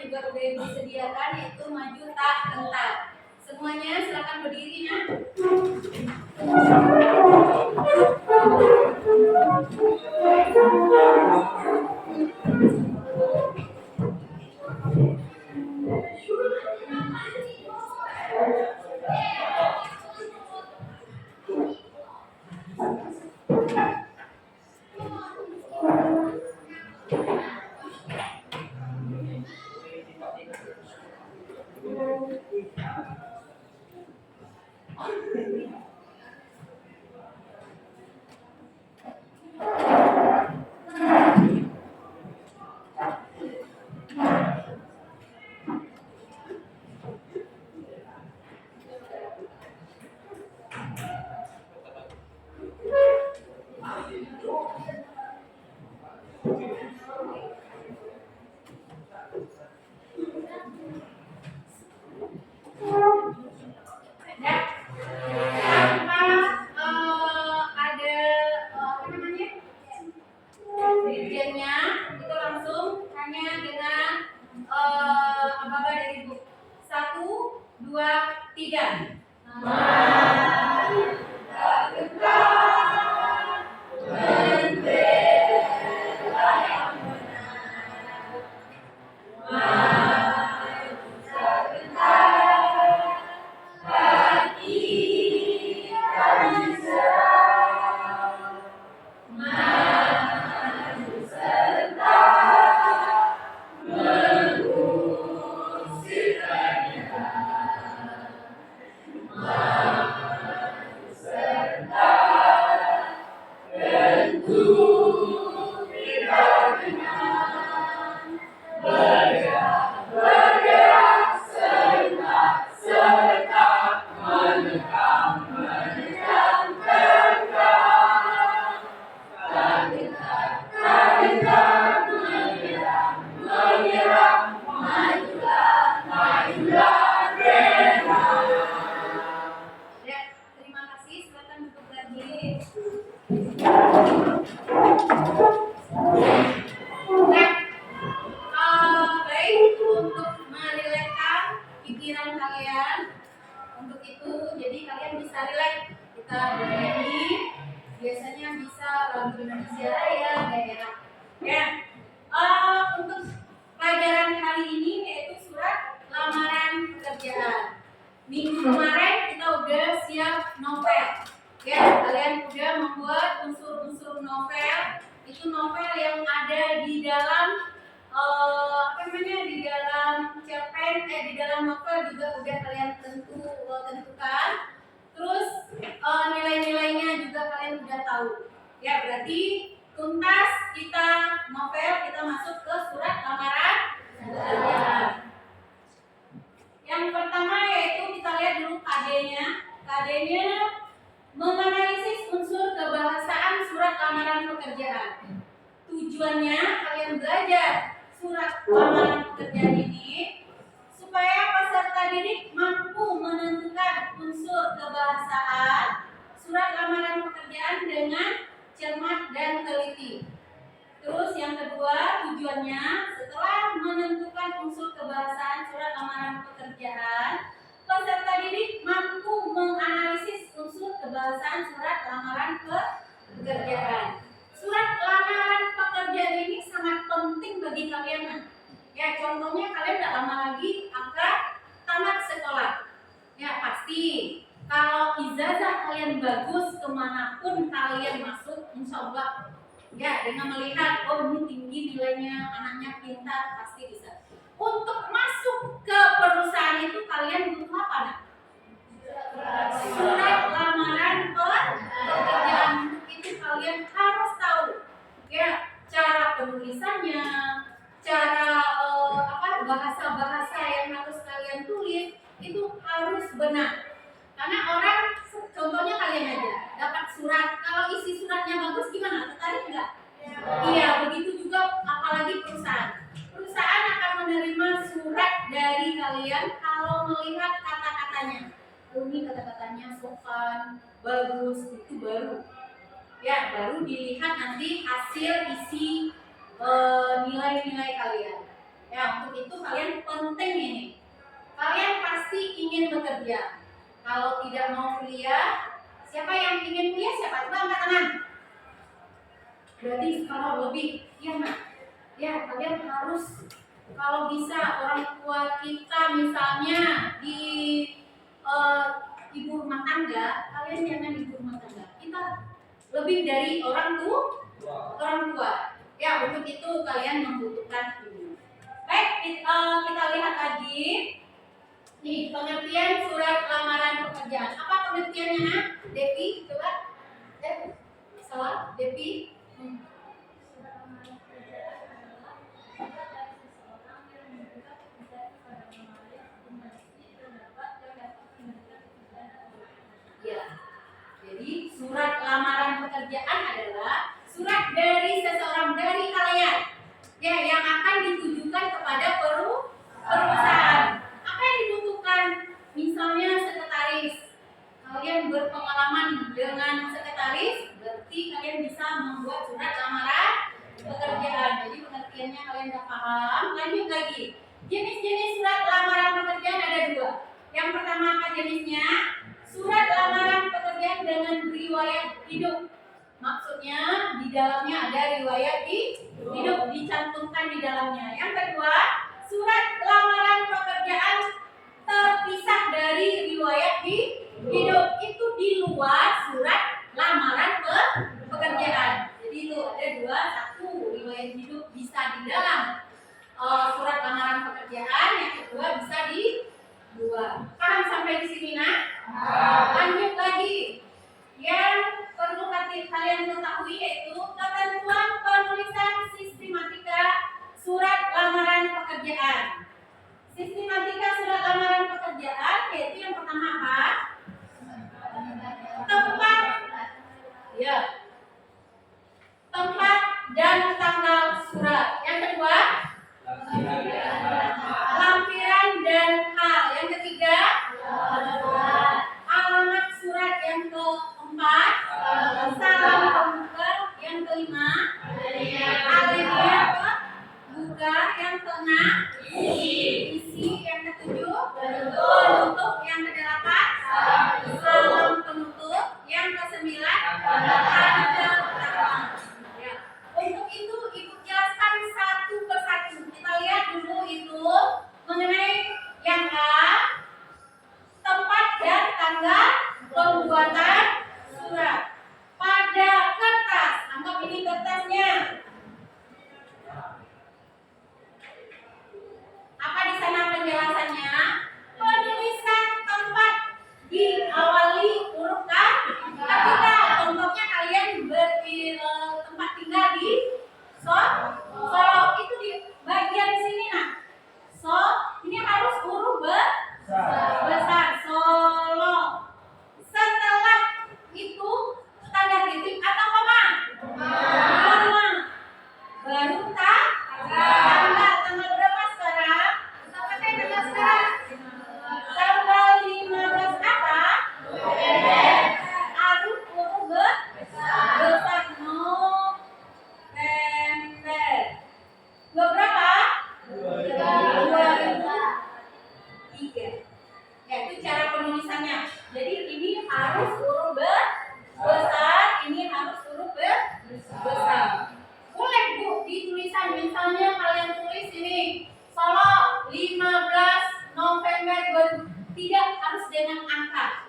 juga udah disediakan, yaitu maju tak gentar. Semuanya silakan berdiri ya. Dirjennya itu langsung hanya dengan aba-aba dari ibu. 1, 2, 3. Minggu kemarin kita udah siap novel. Ya, kalian udah membuat unsur-unsur novel. Itu novel yang ada di dalam di dalam cerpen, di dalam novel juga udah kalian tentukan. Terus nilai-nilainya juga kalian udah tahu. Ya, berarti tuntas kita novel, kita masuk ke surat lamaran pekerjaan. Yang pertama yaitu kita lihat dulu KD-nya. KD-nya menganalisis unsur kebahasaan surat lamaran pekerjaan. Tujuannya kalian belajar surat lamaran pekerjaan ini supaya peserta didik mampu menentukan unsur kebahasaan surat lamaran pekerjaan dengan cermat dan teliti. Terus yang kedua, tujuannya setelah menentukan unsur kebahasaan surat lamaran pekerjaan, peserta didik mampu menganalisis unsur kebahasaan surat lamaran pekerjaan. Surat lamaran pekerjaan ini sangat penting bagi kalian. Ya, contohnya kalian tidak lama lagi akan tamat sekolah. Ya, pasti kalau ijazah kalian bagus kemanapun kalian masuk, insya Allah ya, dengan melihat ini tinggi nilainya, anaknya pintar, pasti bisa. Untuk masuk ke perusahaan itu kalian butuh apa, nak? Surat lamaran pekerjaan. Itu kalian harus tahu. Ya, cara penulisannya, cara bahasa-bahasa yang harus kalian tulis itu harus benar. Karena orang, contohnya kalian aja dapat surat, kalau isi suratnya bagus gimana? Tertarik nggak? Iya, begitu juga apalagi perusahaan. Perusahaan akan menerima surat dari kalian kalau melihat kata-katanya. Ini kata-katanya sopan, bagus, itu baru. Ya, baru dilihat nanti hasil isi nilai-nilai kalian. Ya, untuk itu kalian penting ini. Kalian pasti ingin bekerja. Kalau tidak mau kuliah, siapa yang ingin kuliah? Siapa? Coba angkat tangan. Berarti kalau lebih, ya nak. Ya, kalian harus kalau bisa orang tua kita misalnya di ibu rumah tangga, kalian jangan ibu rumah tangga. Kita lebih dari orang tua. Ya, untuk itu kalian membutuhkan ilmu. Baik, kita lihat lagi. Nih, pengertian surat lamaran pekerjaan. Apa pengertiannya, Nak? Devi, coba. Salah, Devi. Ya. Jadi, surat lamaran pekerjaan adalah surat dari seseorang dari kalian. Ya, yang akan ditujukan kepada perusahaan. Apa yang dibutuhkan? Misalnya sekretaris. Kalian berpengalaman dengan sekretaris, berarti kalian bisa membuat surat lamaran pekerjaan. Jadi pengertiannya kalian sudah paham. Lanjut lagi. Jenis-jenis surat lamaran pekerjaan ada 2. Yang pertama apa jenisnya? Surat lamaran pekerjaan dengan riwayat hidup. Maksudnya di dalamnya ada riwayat hidup dicantumkan di dalamnya. Yang kedua, surat lamaran pekerjaan terpisah dari riwayat hidup. Itu di luar surat lamaran pekerjaan. Jadi itu ada 2. Satu, riwayat hidup bisa di dalam surat lamaran pekerjaan. Yang kedua bisa di luar. Paham sampai di sini, Nak? Lanjut lagi. Yang perlu kalian ketahui yaitu ketentuan penulisan sistematika surat lamaran pekerjaan. Sistematika surat lamaran pekerjaan yaitu yang pertama apa? Tempat. Ya. Tempat dan tanggal surat. Yang kedua, lampiran dan hal. Yang ketiga, alamat surat. Yang keempat, salam pembuka. Yang kelima, alinea buka. Yang keenam, isi. Yang ketujuh, penutup. Yang kedelapan, salam penutup. Yang kesembilan, tanda tangan. Ya. Untuk itu ibu jelaskan satu persatu. Kita lihat dulu itu mengenai yang A, tempat dan tanggal pembuatan surat. Pada kertas, anggap ini kertasnya. Apa di sana penjelasannya? Penulisan tempat diawali huruf kapital. Contohnya kalian tempat tinggal di Solo. Itu di bagian sini, nah. Ini harus huruf besar. Solo. Setelah itu tanda titik atau koma? Koma. Baru tanggal berapa sekarang? Kita pakai tanggal sekarang. Tanggal 15 apa? Harus huruf besar. November. Berapa? 2003. Ya, itu cara penulisannya. Jadi ini harus huruf besar, ini harus huruf besar. Boleh Bu di tulisan, misalnya kalian tulis ini Solo 15 November. Tidak harus dengan angka.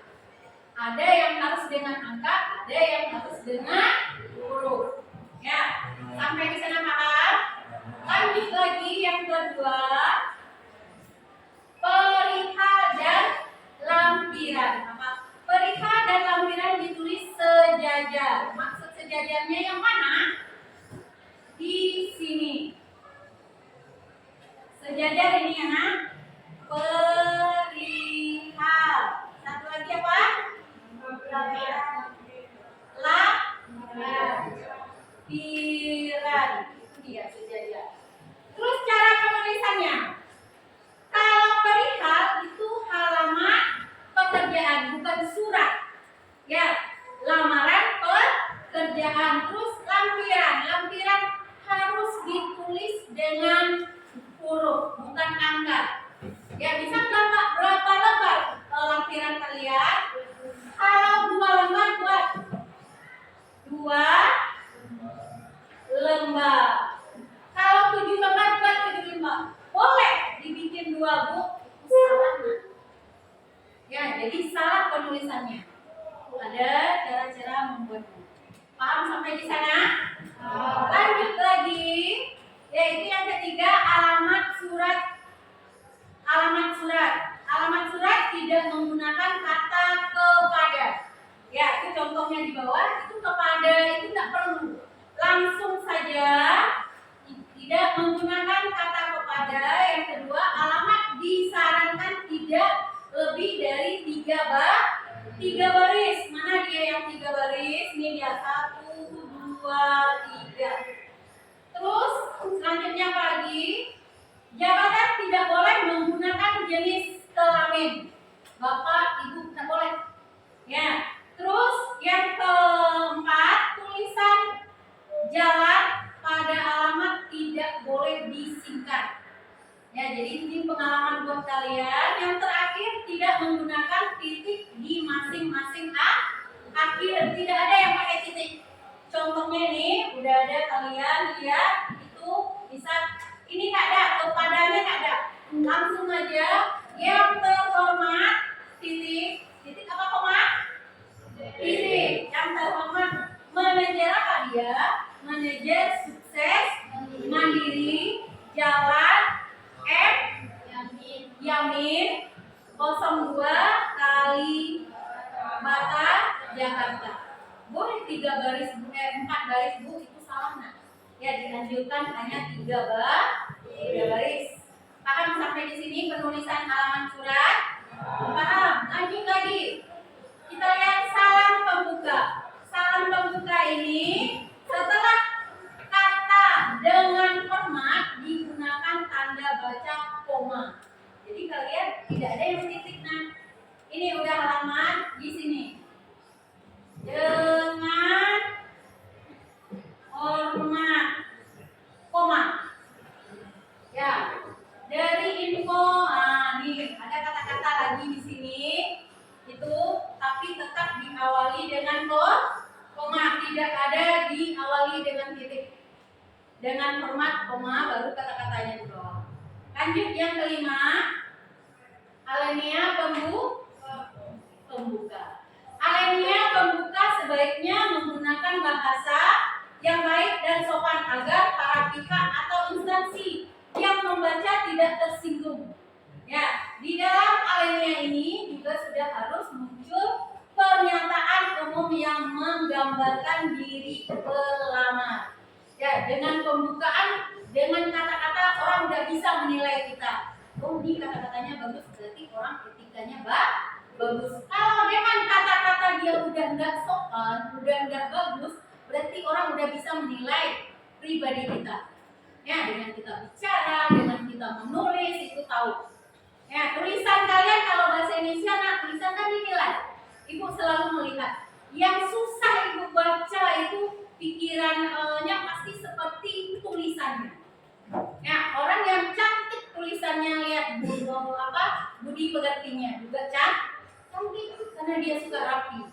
Ada yang harus dengan angka, ada yang harus dengan huruf. Ya, sampai di sana paham? Lanjut lagi yang kedua, perihal dan lampiran. Apa? Perihal dan lampiran ditulis sejajar. Maksud sejajarnya yang mana? Di sini. Sejajar ini ya, Nak. Perihal. Satu lagi apa? Lampiran. Itu dia sejajar. Terus cara penulisannya. Kalau perihal itu halaman pekerjaan, bukan surat. Ya, lamaran pekerjaan. Terus lampiran harus ditulis dengan huruf. disingkat. Ya, bisa berapa lembar lampiran kalian? Kalau 2 lembar buat 2 lembar. Kalau 7 lembar buat 7 lembar. Boleh dibikin 2 Bu. Itu salah. Ya, jadi salah penulisannya. Ada cara-cara membuatnya. Paham sampai di sana? Lanjut lagi, yaitu yang ketiga, alamat surat. Alamat surat tidak menggunakan kata kepada. Ya, itu contohnya di bawah. Itu kepada itu tidak perlu. Langsung saja, tidak menggunakan kata kepada. Yang kedua, alamat disarankan tidak lebih dari 3 baris. Mana dia yang 3 baris? Ini dia 1, 2, 3. Terus selanjutnya apa lagi? Jabatan tidak boleh menggunakan jenis kelamin. Bapak, ibu tidak boleh. Ya. Terus yang keempat, tulisan jalan pada alamat tidak boleh disingkat. Ya, jadi ini pengalaman buat kalian. Yang terakhir, tidak menggunakan titik di masing-masing akhir. Tidak ada yang pakai titik. Contohnya ini udah ada, kalian lihat itu bisa. Ini nggak ada, kepadanya nggak ada. Langsung aja yang terhormat titik apa koma? Titik. Yang terhormat manajer apa dia? Manajer sukses mandiri jalan Yamin 02 Kalibata Jakarta. Boleh 4 baris Bu, itu salah nak. Ya, dilanjutkan hanya 3 baris. Paham sampai di sini penulisan halaman surat? Paham? Lanjut lagi. Kita lihat salam pembuka. Salam pembuka ini setelah kata dengan hormat digunakan tanda baca koma. Jadi kalian tidak ada yang titik. Nah, ini udah halaman di sini. Dengan hormat koma. Ya, dari info, nih ada kata-kata lagi di sini. Itu tapi tetap diawali dengan koma, tidak ada diawali dengan titik. Dengan hormat koma baru kata-katanya di bawah. Lanjut yang kelima, alinea pembuka. Alinea pembuka sebaiknya menggunakan bahasa yang baik dan sopan agar para pihak atau instansi yang membaca tidak tersinggung. Ya, di dalam alinea ini juga sudah harus muncul pernyataan umum yang menggambarkan diri pelamar. Ya, dengan pembukaan, dengan kata-kata orang udah bisa menilai kita. Oh, ini kata-katanya bagus, berarti orang etikanya bagus. Kalau dengan kata-kata dia udah nggak sopan, udah nggak bagus, berarti orang udah bisa menilai pribadi kita. Ya, dengan kita bicara, dengan kita menulis, itu tahu. Ya, tulisan kalian kalau bahasa Indonesia, nah tulisan kan dinilai. Ibu selalu melihat. Yang susah ibu baca itu pikirannya pasti seperti tulisannya. Ya, orang yang cantik tulisannya, lihat budi pekertinya juga cantik karena dia suka rapi.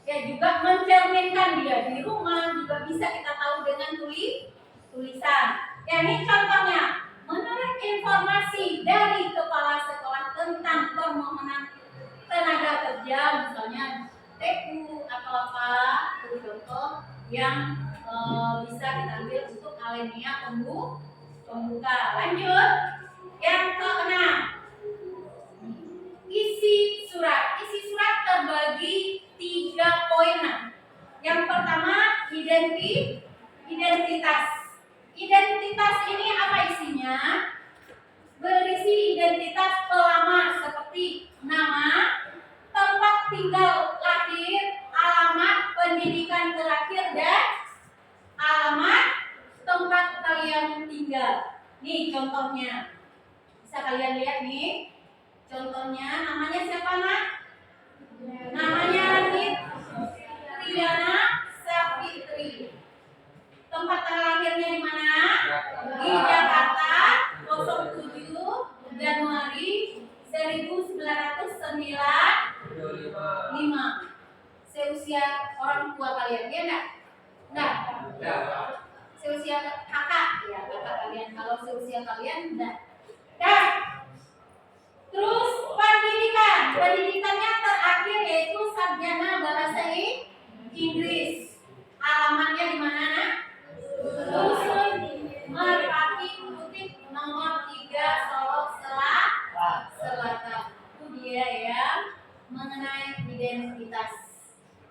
Ya, juga mencerminkan dia di rumah juga bisa kita tahu dengan tulisan. Ya, ini contohnya. Menurut informasi dari kepala sekolah tentang permohonan tenaga kerja, misalnya TU atau apa, itu contoh yang bisa kita ambil untuk alinea pembuka. Lanjut, yang keenam, isi surat. Isi surat terbagi 3 poin. Yang pertama, identitas. Identitas ini apa isinya? Berisi identitas pelamar seperti nama, tempat tinggal lahir, alamat pendidikan terakhir, dan alamat tempat kalian tinggal. Nih contohnya, bisa kalian lihat nih. Contohnya, namanya siapa nak? Namanya Triana Sapitri. Tempat lahirnya di mana? Di Jakarta, 07 Januari seusia orang tua kalian, ya enggak? Enggak. Seusia kakak, ya kakak kalian. Kalau seusia kalian enggak. Dah. Terus pendidikannya terakhir yaitu sarjana bahasa Inggris. Alamatnya di mana, Nak? Dusun Merpati Putih nomor 3 Solo Selatan. Itu dia yang mengenai identitas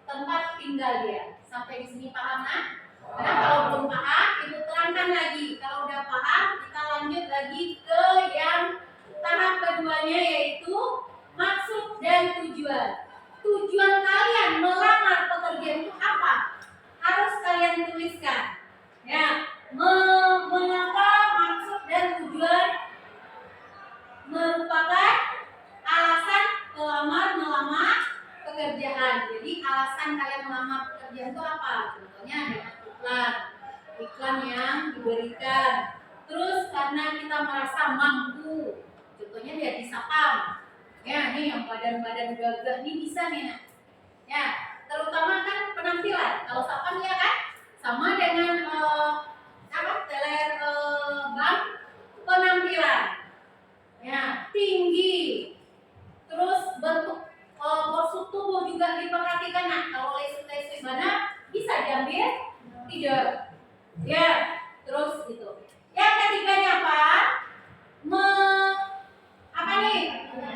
tempat tinggal dia. Sampai di sini paham, Nak? Karena kalau belum paham, Ibu terangkan lagi. Kalau udah paham, kita lanjut lagi ke yang tahap keduanya, yaitu maksud dan tujuan. Tujuan kalian melamar pekerjaan itu apa? Harus kalian tuliskan. Ya, mengapa maksud dan tujuan merupakan alasan melamar pekerjaan. Jadi alasan kalian melamar pekerjaan itu apa? Contohnya ada iklan yang diberikan. Terus karena kita merasa mampu. Contohnya dia di Sapam. Ya, nih yang badan-badan gagah ini bisa nih, Nak. Ya, terutama kan penampilan. Kalau Sapam ya kan sama dengan bank penampilan. Ya, tinggi. Terus bentuk postur tubuh juga diperhatikan, Nak. Kalau lesu-lesu mana bisa diambil? Tidak. Ya, terus gitu. Yang ketiganya apa?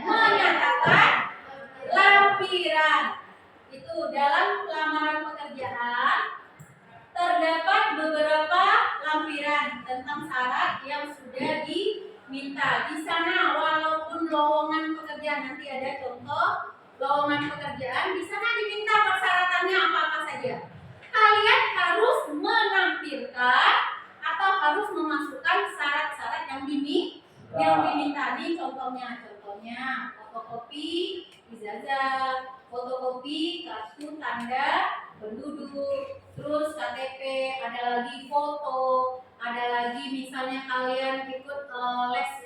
Menyatakan lampiran. Itu dalam lamaran pekerjaan terdapat beberapa lampiran tentang syarat yang sudah diminta. Di sana walaupun lowongan pekerjaan, nanti ada contoh lowongan pekerjaan, di sana diminta persyaratannya apa saja. Kalian harus menampilkan atau harus memasukkan syarat-syarat yang diminta. Nih contohnya fotokopi ijazah, fotokopi kartu tanda penduduk, terus KTP, ada lagi foto, ada lagi misalnya kalian ikut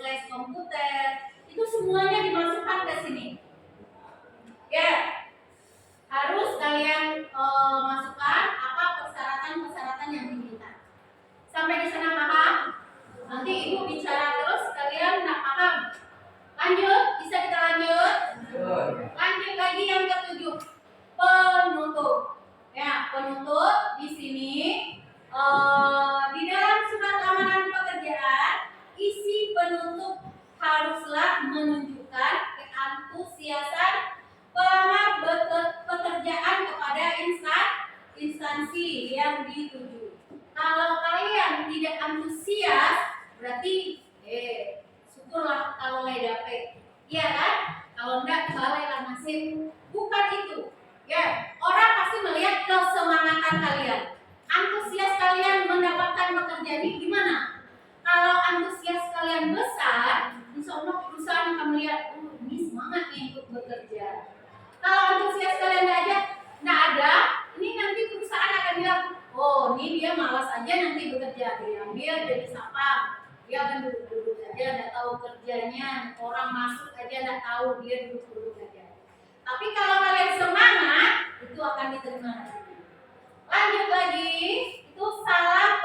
les komputer, itu semuanya dimasukkan ke sini. Ya, harus kalian masukkan apa persyaratan yang diminta. Sampai di sana paham? Nanti Ibu bicara terus, kalian nggak paham. Lanjut, bisa kita lanjut? Lanjut lagi yang ketujuh, penuntut. Ya, penuntut di sini di dalam surat lamaran pekerjaan, isi penuntut haruslah menunjukkan keantusiasan pelamar pekerjaan kepada instansi yang dituju. Kalau kalian tidak antusias, berarti syukurlah kalau nggak dapet. Iya kan? Kalau enggak balik nasib. Bukan itu. Ya, orang pasti melihat kesemangatan kalian. Antusias kalian mendapatkan pekerjaan ini gimana? Kalau antusias kalian besar, insya Allah perusahaan akan melihat, ini semangat nih untuk bekerja. Kalau antusias kalian nggak ada, ini nanti perusahaan akan bilang, oh ini dia malas aja nanti bekerja, diambil jadi sapam. Dia akan duduk-duduk saja, nggak tahu kerjanya. Orang masuk aja nggak tahu, dia duduk-duduk saja. Tapi kalau kalian semangat, itu akan diterima. Lanjut lagi, itu salam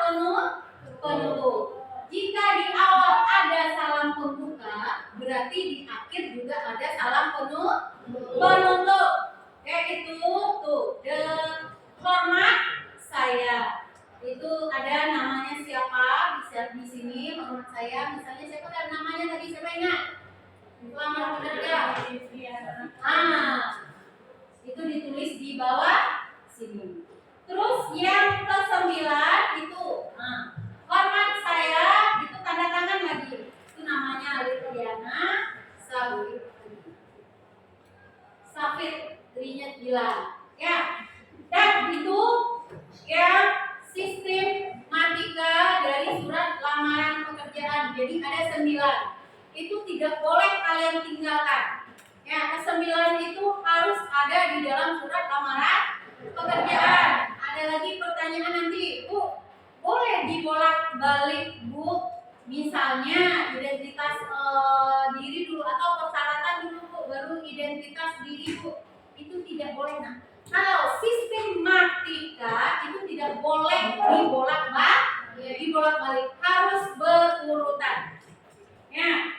penutup. Jika di awal ada salam pembuka, berarti di akhir juga ada salam penutup. Yaitu tuh, hormat saya. Itu ada namanya siapa di sini, hormat saya. Misalnya siapa kan namanya tadi, siapa ingat? Pelamar pekerja. Itu ditulis di bawah sini. Terus yang ke-9 itu hormat saya, itu tanda tangan lagi. Itu namanya Litriana Safitrinya Gilang. Ya. Dan itu yang sistematika dari surat lamaran pekerjaan. Jadi ada 9. Itu tidak boleh kalian tinggalkan. Ya, ke-9 itu harus ada di dalam surat lamaran pekerjaan. Ada lagi pertanyaan nanti, Bu, boleh dibolak-balik, Bu? Misalnya identitas diri dulu atau persyaratan dulu, Bu, baru identitas diri, Bu. itu tidak boleh. Nah, kalau sistematika itu tidak boleh dibolak-balik, harus berurutan. Ya.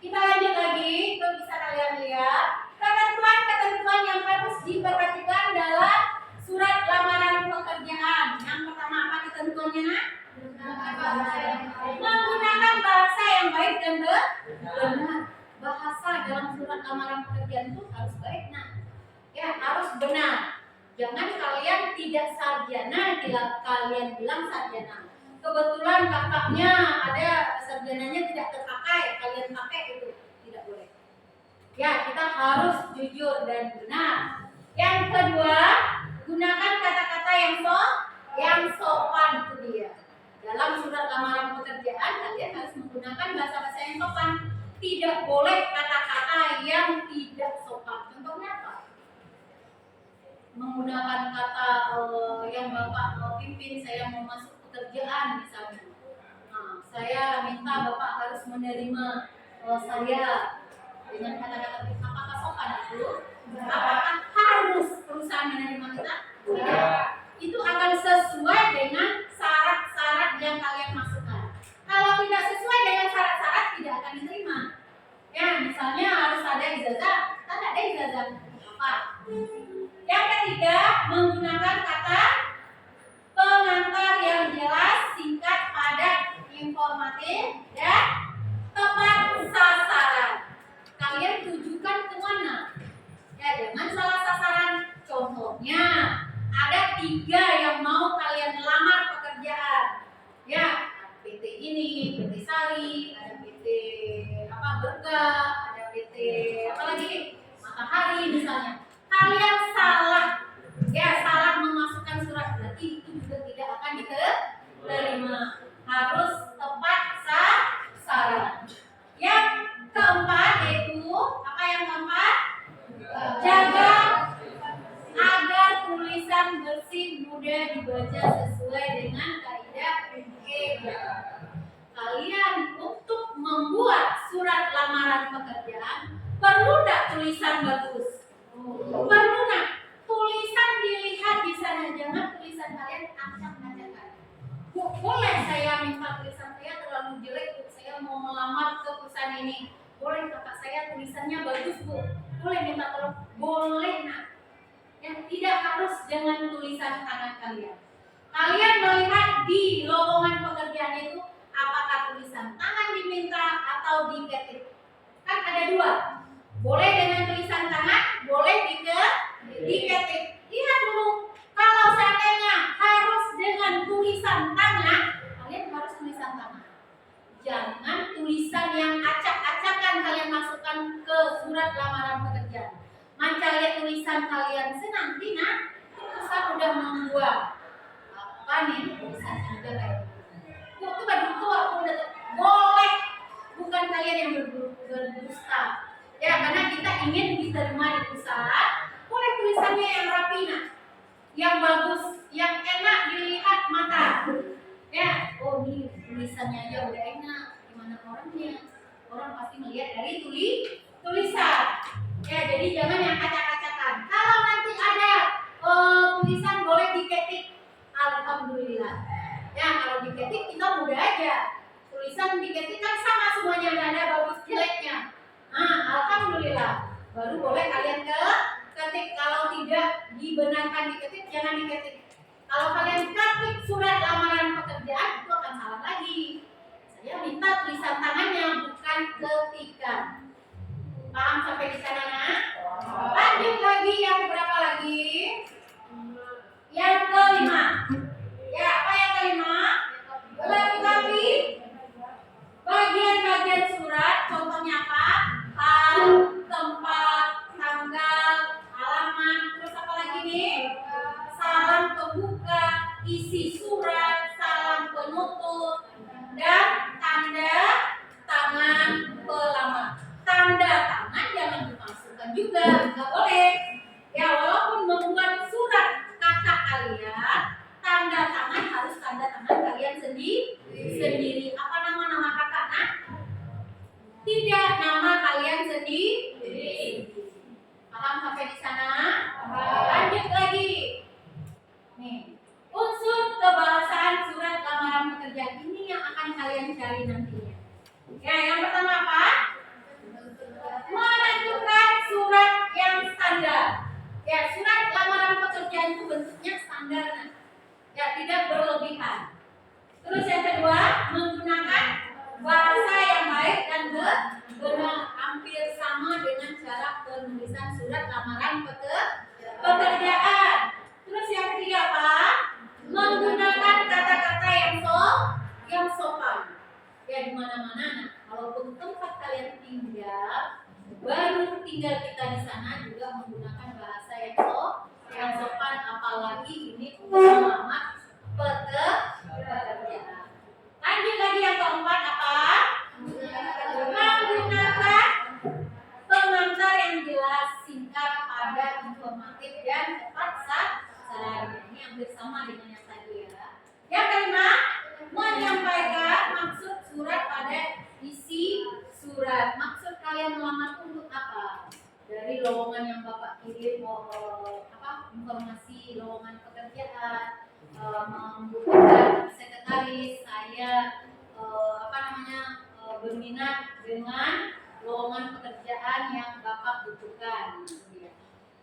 Kita lanjut lagi, itu bisa kalian lihat ketentuan yang harus diperhatikan dalam surat lamaran pekerjaan. Yang pertama apa ketentuannya, Nak? Menggunakan bahasa yang baik dan benar. Bahasa dalam surat lamaran pekerjaan itu harus baik, Nak. Ya, harus benar. Jangan kalian tidak sarjana, kalian bilang sarjana. Kebetulan kakaknya ada sarjananya tidak terpakai, kalian pakai itu tidak boleh. Ya, kita harus jujur dan benar. Yang kedua, gunakan kata-kata yang sopan, itu dia. Dalam surat lamaran pekerjaan kalian harus menggunakan bahasa-bahasa yang sopan. Tidak boleh kata-kata yang tidak sopan. Contohnya apa? Menggunakan kata yang Bapak pimpin saya mau masuk pekerjaan misalnya. Nah, saya minta Bapak harus menerima saya dengan kata-kata apakah sopan itu? Apakah harus perusahaan menerima kita? Tidak. Itu akan sesuai dengan syarat-syarat yang kalian masukkan. Kalau tidak sesuai dengan syarat-syarat tidak akan diterima. Ya, misalnya harus ada ijazah, kita tidak ada ijazah. Apa? Yang ketiga, menggunakan kata pengantar yang jelas, singkat, padat, informatif, dan tepat sasaran. Kalian tujukan kemana? Ya, jangan salah sasaran. Contohnya, ada 3 yang mau kalian lamar pekerjaan. Ya, PT ini, PT Sari, ada PT Berga, ada PT apalagi Matahari misalnya. Kalian salah memasukkan surat, berarti itu juga tidak akan diterima. Harus tepat sasaran. Yang keempat yaitu apa yang keempat? Jaga agar tulisan bersih, mudah dibaca sesuai dengan kaidah EBA. Kalian untuk membuat surat lamaran pekerjaan perlu tidak tulisan bagus? Perlu nak tulisan dilihat di sana, jangan tulisan kalian acak-acakan. Boleh saya minta tulisan saya terlalu jelek, Bu. Saya mau melamar ke perusahaan ini. Boleh kakak saya tulisannya bagus, Bu. Boleh minta tolong? Boleh nak. Yang tidak harus dengan tulisan tangan kalian. Kalian melihat di lowongan pekerjaan itu apakah tulisan tangan diminta atau diketik? Kan ada 2. Boleh dengan tulisan tangan, boleh diketik. Lihat dulu. Kalau seandainya harus dengan tulisan tangan, kalian harus tulisan tangan. Jangan tulisan yang acak-acakan kalian masukkan ke surat lamaran pekerjaan. Manca lihat tulisan kalian senanti nak, perusahaan udah membuat apa nih tulisannya udah kayak itu baju tua udah boleh, bukan kalian yang berdusta. Ya, karena kita ingin diterima di perusahaan, boleh tulisannya yang rapi nah, yang bagus, yang enak dilihat mata. Ya, oh ini tulisannya aja udah enak, gimana orangnya? Orang pasti melihat dari tulisan. Ya, jadi jangan yang acak-acakan. Kalau nanti ada tulisan boleh diketik, alhamdulillah. Ya, kalau diketik kita mudah aja. Tulisan diketik kan sama semuanya, nggak ada bagus jeleknya. Nah, alhamdulillah. Baru boleh kalian ketik. Kalau tidak dibenarkan diketik, jangan diketik. Kalau kalian ketik surat lamaran pekerjaan itu akan salah lagi. Saya minta tulisan tangannya, bukan ketikan. Paham sampai di sana, nak? Lanjut lagi, yang berapa lagi? Yang kelima. Ya, apa yang kelima? Lengkapi bagian-bagian surat. Contohnya apa? Hal, tempat, tanggal, alamat. Terus apa lagi nih? Salam pembuka, isi surat, salam penutup, dan tanda tangan pelamar. Tanda tangan jangan dimasukkan juga, nggak boleh. Ya, walaupun membuat surat kakak kalian, tanda tangan harus tanda tangan kalian sendiri. Apa nama kakak? Nah? Tidak, nama kalian sendiri. Paham sampai Sampai di sana. Lanjut lagi. Nih, unsur kebahasaan surat lamaran pekerjaan ini yang akan kalian cari nantinya. Ya, yang pertama apa? Menentukan surat yang standar. Ya, surat lamaran pekerjaan itu bentuknya standar. Ya, tidak berlebihan. Terus yang kedua, menggunakan bahasa yang baik dan benar, hampir sama dengan cara penulisan surat lamaran pekerjaan. Terus yang ketiga apa? Menggunakan kata-kata yang sopan. Ya, di mana-mana. Nah, walaupun tempat kalian tinggal, baru tinggal kita di sana juga menggunakan bahasa yang sopan, apalagi ini untuk melamar pekerjaan. Lanjut lagi yang keempat apa? Menggunakan pengantar yang jelas, singkat, padat, informatif dan tepat sasaran. Ini hampir sama dengan yang tadi ya. Yang kelima, menyampaikan maksud surat pada isi surat. Maksud kalian melamar untuk apa? Dari lowongan yang Bapak kirim, informasi lowongan pekerjaan, membutuhkan sekretaris, saya berminat dengan lowongan pekerjaan yang Bapak butuhkan.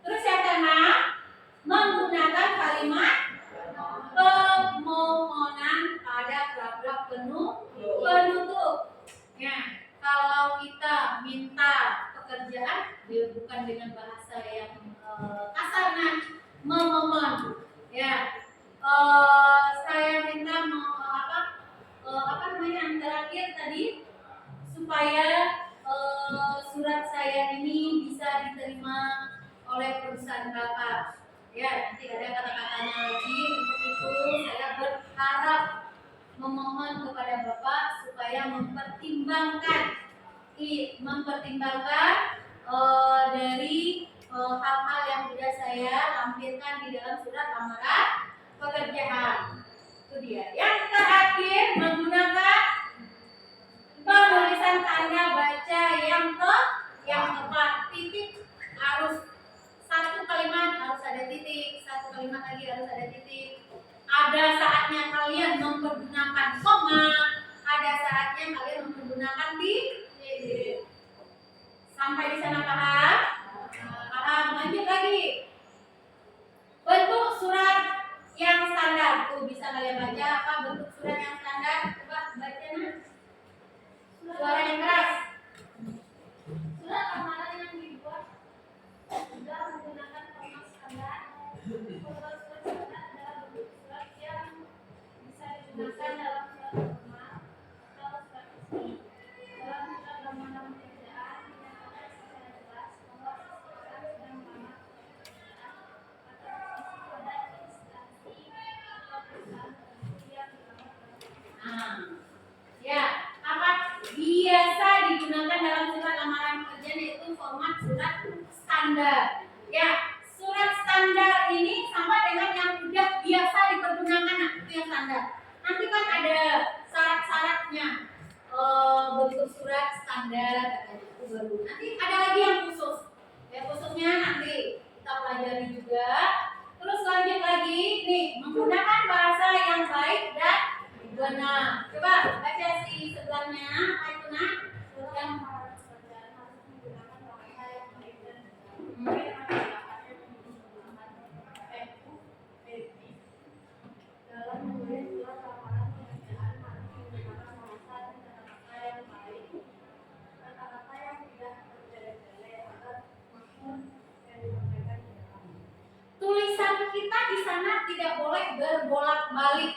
Terus yang keenam, menggunakan kalimat permohonan pada paragraf penutup. Ya, kalau kita minta pekerjaan, bukan dengan bahasa yang kasar, memohon. Ya, saya minta yang terakhir tadi supaya surat saya ini bisa diterima oleh perusahaan Bapak. Ya, nanti ada kata-katanya lagi. Untuk itu saya berharap memohon kepada Bapak supaya mempertimbangkan dari hal-hal yang sudah saya lampirkan di dalam surat lamaran pekerjaan. Itu dia. Yang terakhir, menggunakan penulisan tanda baca yang tepat. Titik harus satu kalimat harus ada titik, satu kalimat lagi harus ada titik. Ada saatnya kalian mempergunakan koma, ada saatnya kalian mempergunakan titik. Sampai di sana paham? Paham. Lanjut lagi. Bentuk surat yang standar. Tuh bisa kalian baca apa bentuk surat yang standar? Coba baca suara yang keras. Surat lamaran yang dibuat sudah menggunakan format standar. Surat standar adalah bentuk surat yang bisa digunakan dalam surat formal atau surat resmi. Dalam surat lamaran pekerjaan dinyatakan secara jelas bahwa seseorang sedang melamar pekerjaan atau berisi pada instansi atau perusahaan tertentu yang dilamar pekerjaan. Ya, apa biasa digunakan dalam surat lamaran pekerjaan yaitu format surat standar. Ya, surat standar ini sama dengan yang sudah biasa dipergunakan, itu yang standar. Nanti kan ada syarat-syaratnya. Bentuk surat standar katanya itu baru. Nanti ada lagi yang khusus. Ya, khususnya nanti kita pelajari juga. Terus lanjut lagi nih, menggunakan bahasa yang baik dan benar. Coba baca si sebelahnya, apa itu nak? Yang harus menggunakan bahasa yang baik dan benar. Dalam menulis surat lamaran pekerjaan harus menggunakan bahasa dan kata-kata yang baik, kata-kata yang tidak bertele-tele agar maksud yang disampaikan jelas. Tulisan kita di sana tidak boleh berbolak-balik.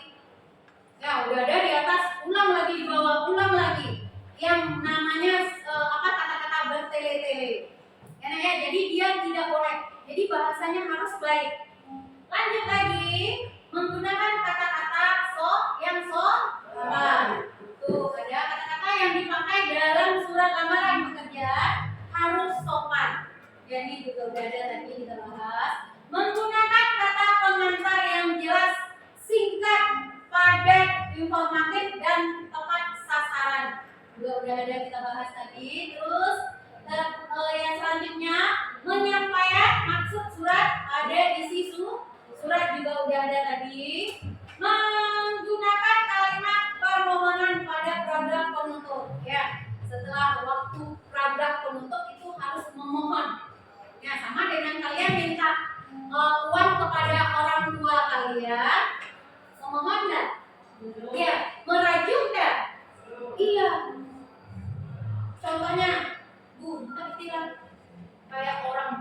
Ya, udah ada di atas, ulang lagi di bawah, ulang lagi. Yang namanya kata-kata bertele-tele. Ya, jadi dia tidak boleh. Jadi bahasanya harus baik. Lanjut lagi, menggunakan kata-kata yang sopan. Tuh, ada kata-kata yang dipakai dalam surat lamaran pekerjaan harus sopan. Jadi juga udah ada tadi kita bahas. Menggunakan kata pengantar yang jelas, singkat, padat, informatif dan tepat sasaran. Juga udah ada kita bahas tadi. Terus yang selanjutnya menyampaikan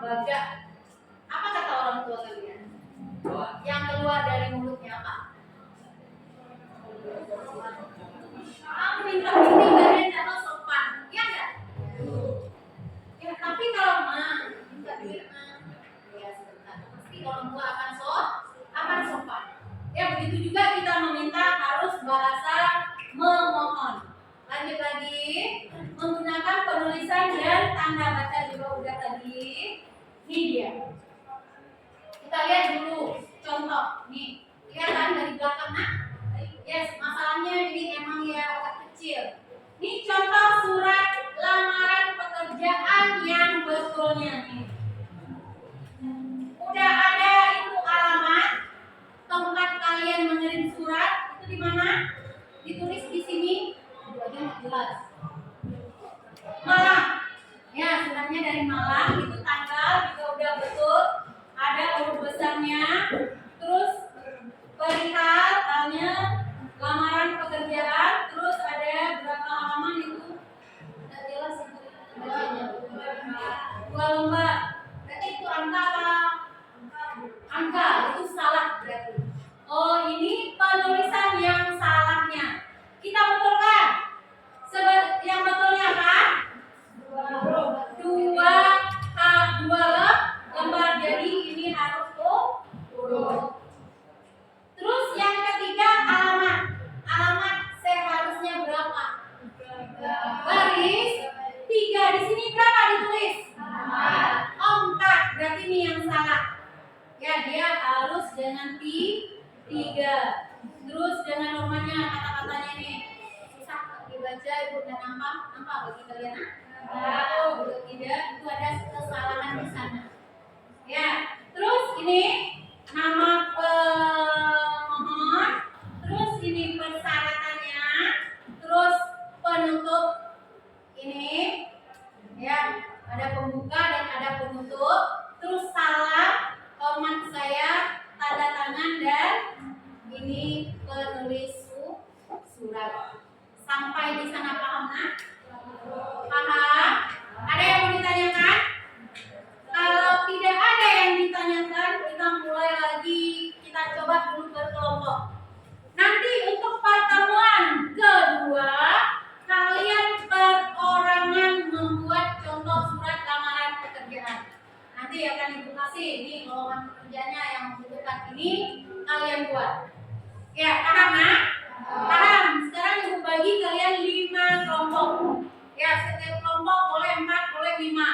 Lembaga. Apa kata orang tua kalian? Yang keluar dari mulutnya apa? Aku minta ini kalian atau sopan, ya enggak? Ya, tapi kalau minta duit ya sebentar. Pasti orang tua akan sopan. Ya begitu juga kita meminta harus bahasa memohon. Lanjut lagi, menggunakan penulisan dan tanda baca juga udah tadi. Ini dia. Kita lihat dulu contoh. Nih, lihat kan dari belakang nah. Yes, masalahnya ini emang ya agak kecil. Ini contoh surat lamaran pekerjaan yang betulnya nih. Udah ada itu alamat tempat kalian mengirim surat itu di mana? Ditulis di sini. Aja nggak jelas. Malang. Ya, suratnya dari Malang. Itu tanggal juga udah betul. Ada huruf besarnya. Terus perihal tanya lamaran pekerjaan. Terus ada berapa halaman itu? Nggak jelas itu bacanya. 2 lembar. Berarti itu angka apa? Angka itu salah berarti. Oh, ini penulisan yang salahnya. Kita betulkan. Yang betulnya apa? 2 lembar. Jadi ini harus huruf. Terus yang ketiga alamat. Alamat seharusnya berapa? Baris 3. Di sini berapa ditulis? 4. Berarti ini yang salah. Ya, dia harus dengan 3. Terus dengan normanya kata-katanya nih susah dibaca, ibu dan nampak bagi kalian? Kalau tidak itu ada kesalahan di sana. Ya, terus ini nama pemohon, terus ini persyaratannya, terus penutup ini, ya ada pembuka dan ada penutup, terus salah, hormat saya, tanda tangan dan ini penulis surat. Sampai di sana paham nak? Paham? Ada yang mau ditanyakan? Kalau tidak ada yang ditanyakan, kita mulai lagi. Kita coba dulu berkelompok. Nanti untuk pertemuan kedua, kalian perorangan membuat contoh surat lamaran pekerjaan. Nanti akan ibu kasih ini lowongan pekerjaannya yang membutuhkan ini kalian buat. Ya, paham nak? Paham. Sekarang ibu bagi kalian 5 kelompok. Ya, setiap kelompok boleh 4, boleh 5.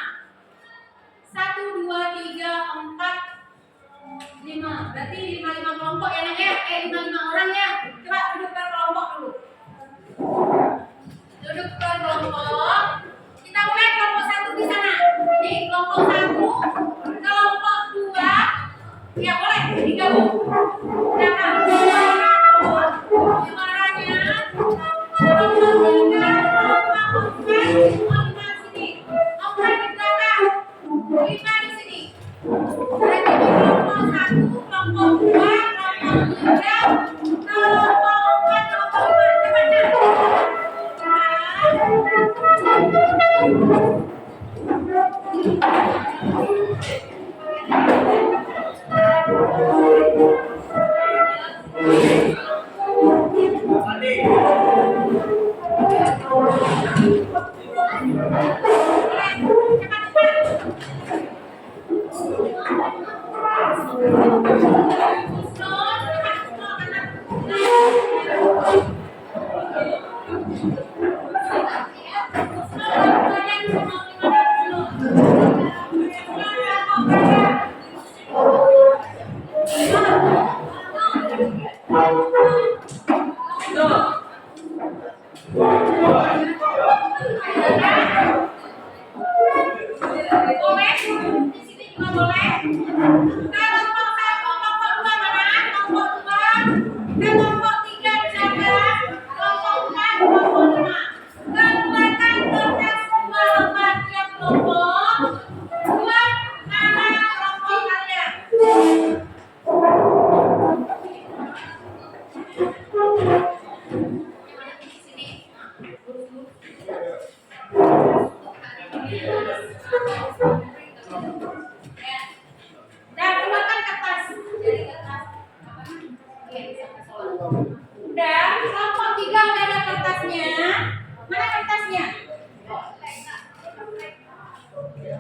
1, 2, 3, 4, 5. Berarti 5 kelompok ya nak ya? 5 orang ya. Coba duduk per kelompok dulu. Duduk per kelompok. Kita mulai kelompok 1 di sana. Nih, kelompok 1, kelompok 2. Ya boleh digabung. Silakan. Suaranya. Kelompok 3, kelompok 4, 5 sini. Oke di belakang. 5 di sini. Berarti kelompok 1, kelompok 2, kelompok 3, kelompok 4, kelompok 5.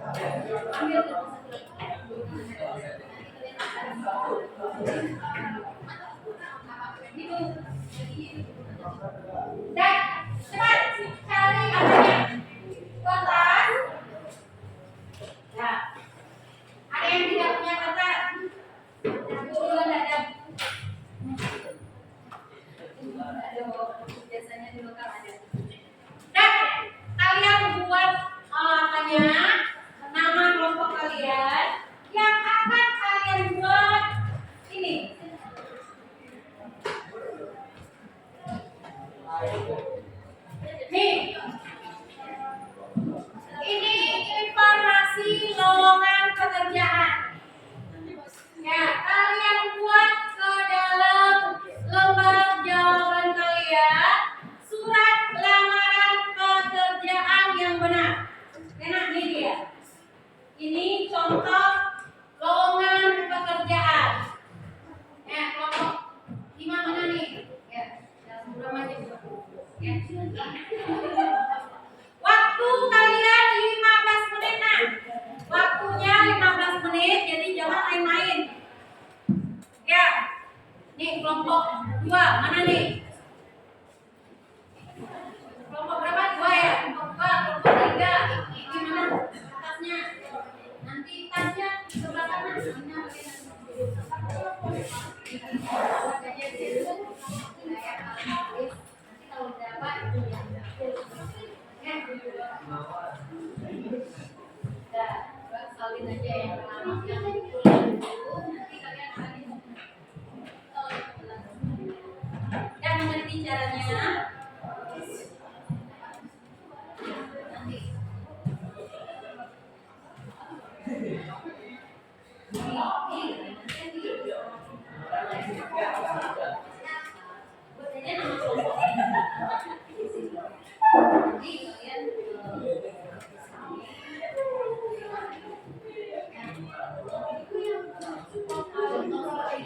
Ambil dan cepat cari apanya? Kertas. Ya. Ada yang tidak punya kertas? Duluan ada. Biasanya dulu kan ada. Dan kalian buat apanya? Nama kelompok kalian yang akan kalian buat ini. Nih. Ini informasi lowongan pekerjaan. Ya, kalian buat ke dalam lembar jawaban kalian surat lamaran pekerjaan yang benar. Enak nih dia. Ini contoh lowongan pekerjaan. Ya, kelompok 5 mana nih? Ya, berapa aja? Ya. Waktu kalian 15 menit nah. Waktunya 15 menit, jadi jangan main-main. Ya. Nih kelompok 2 mana nih? Kelompok berapa? 2 ya? Kelompok 2, kelompok 3. Gimana? Tasnya? Nanti tasnya sebelah kanan. Ini bagian nanti kalau dapat salin aja yang pertama yang dulu nanti kalian akan dan mengerti caranya nanti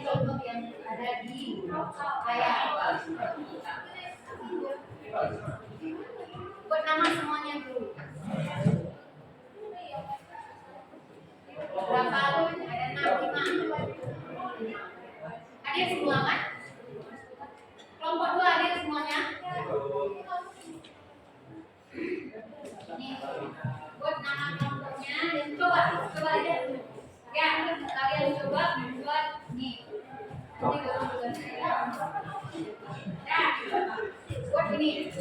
contoh yang ada di layar. Buat nama semuanya dulu. Berapa? Ada 6, 5. Ada semua kan? Kelompok 2 ada semuanya? Ini buat nama kelompoknya dan coba aja dulu. Ya, kalian coba buat nih. Ini buat ini.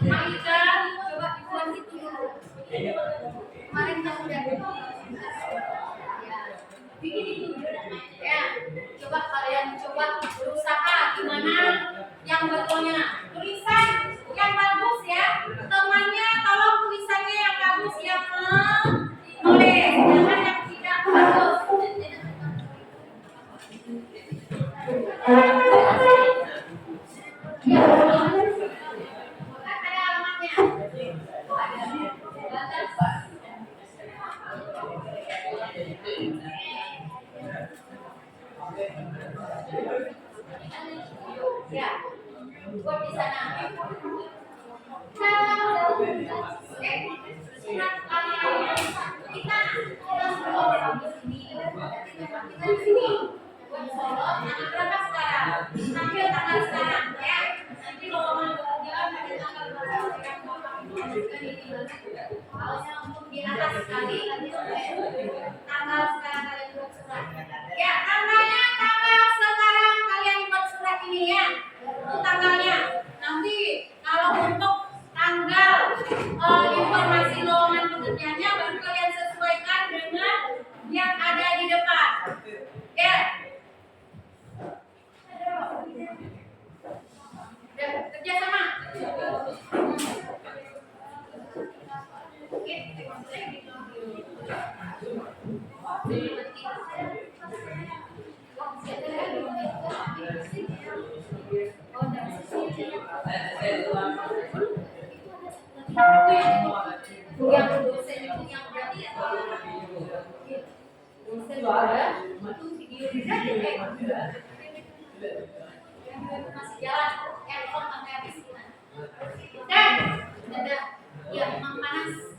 Malika, coba dibuat itu dulu. Kemarin kamu udah ya, bikin itu. Ya, coba kalian berusaha gimana yang betulnya. Tulisan yang bagus ya. Temannya tolong tulisannya yang bagus yang menulis, jangan yang tidak bagus. Ya, ada alamatnya. Ya, buat di sana. Surat kalian kita di sini. Buat Solo, tanggal berapa sekarang? Ambil tanggal sekarang ya. Nanti lowongan pekerjaan ada tanggal berapa yang mau kami lanjutkan ini. Kalau untuk di atas sekali nanti tanggal sekarang kalian buat surat. Ya, tanggalnya tanggal sekarang kalian buat surat ini ya. Itu tanggalnya. Nanti kalau untuk tanggal informasi lowongan pekerjaannya baru kalian sesuaikan dengan yang ada di depan. Ya. Kerja sama. Yang dosen itu yang berarti dosen juga itu video masih jalan kalau sampai habis dan ada ya memang panas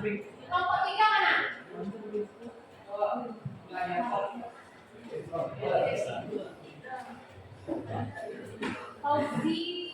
Kelompok tiga mana? Fauzi.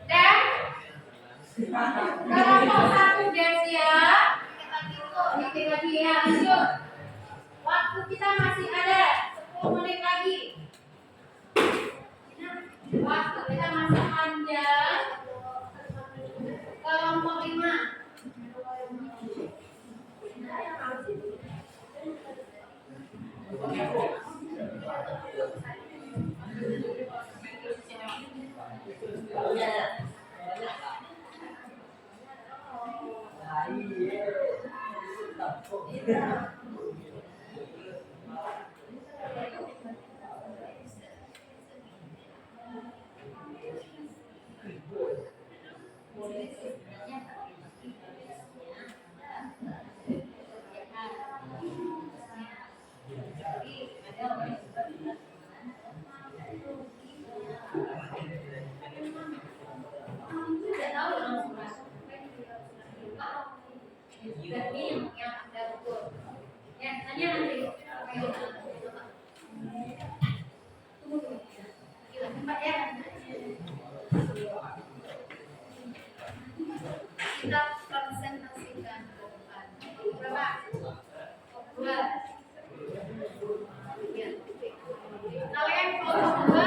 Dan kelompok satu udah siap. Dikit lagi ya, lanjut. Waktu kita masih ada 10 menit lagi. Waktu kita masih panjang. Kelompok 5. Kita konsentrasikan berapa? 2. Kalian kelompok 2.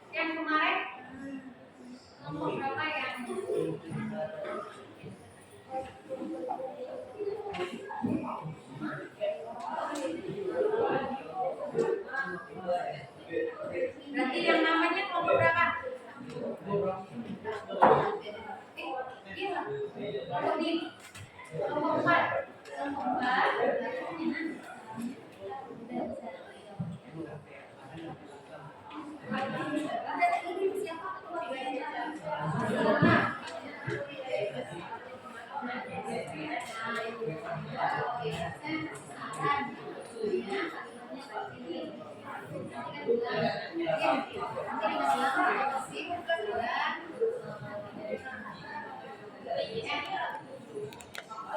Yang kemarin nomor berapa yang berarti yang namanya kelompok berapa? Iya, kelompok ini kelompok 4. Kelompok 4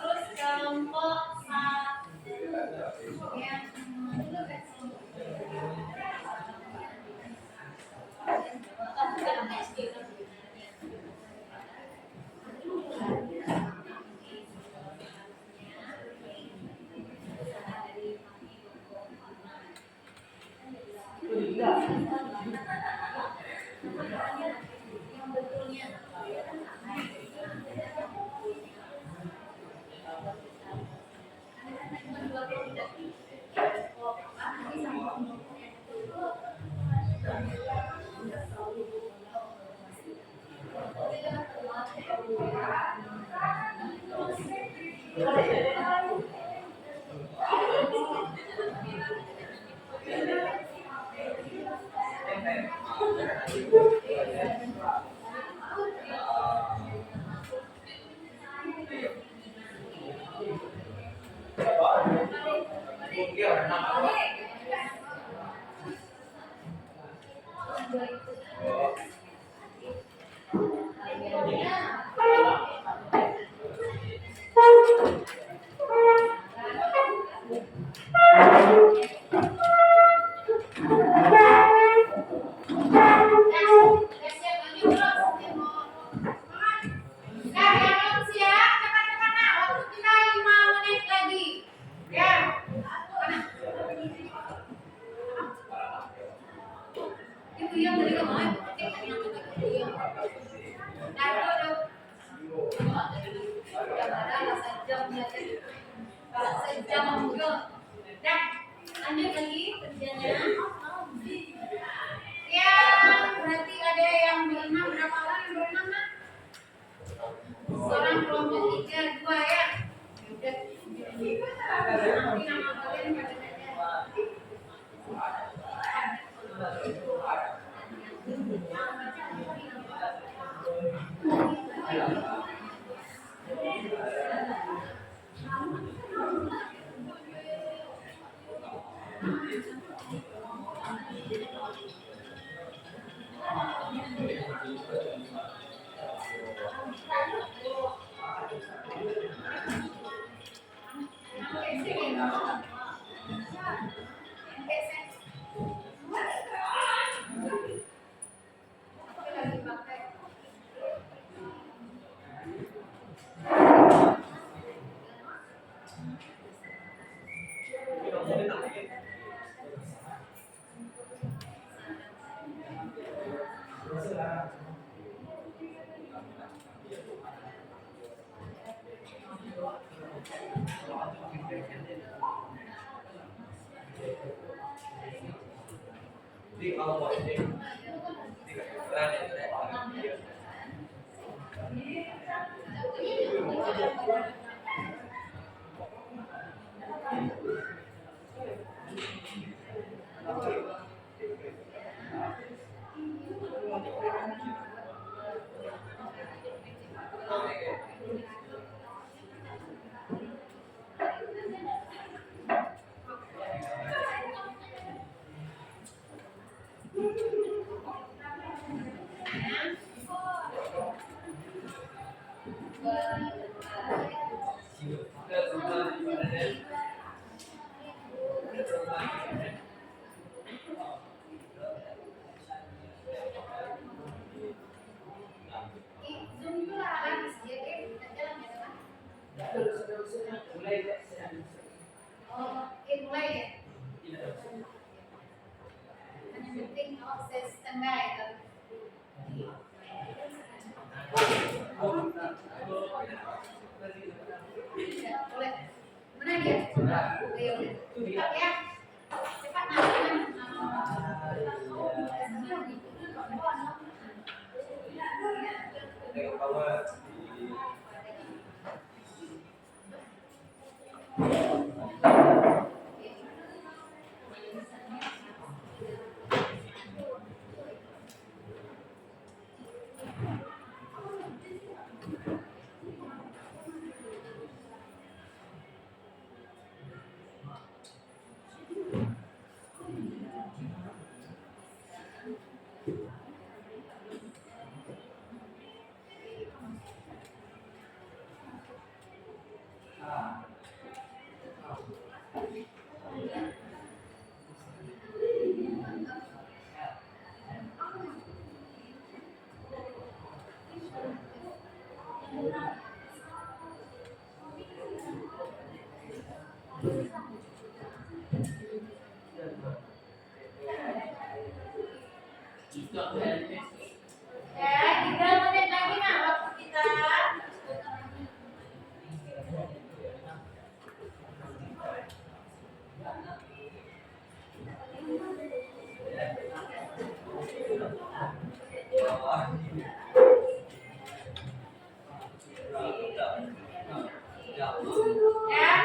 terus kelompok 1 yang sejam juga. Nah, lanjut lagi kerjanya.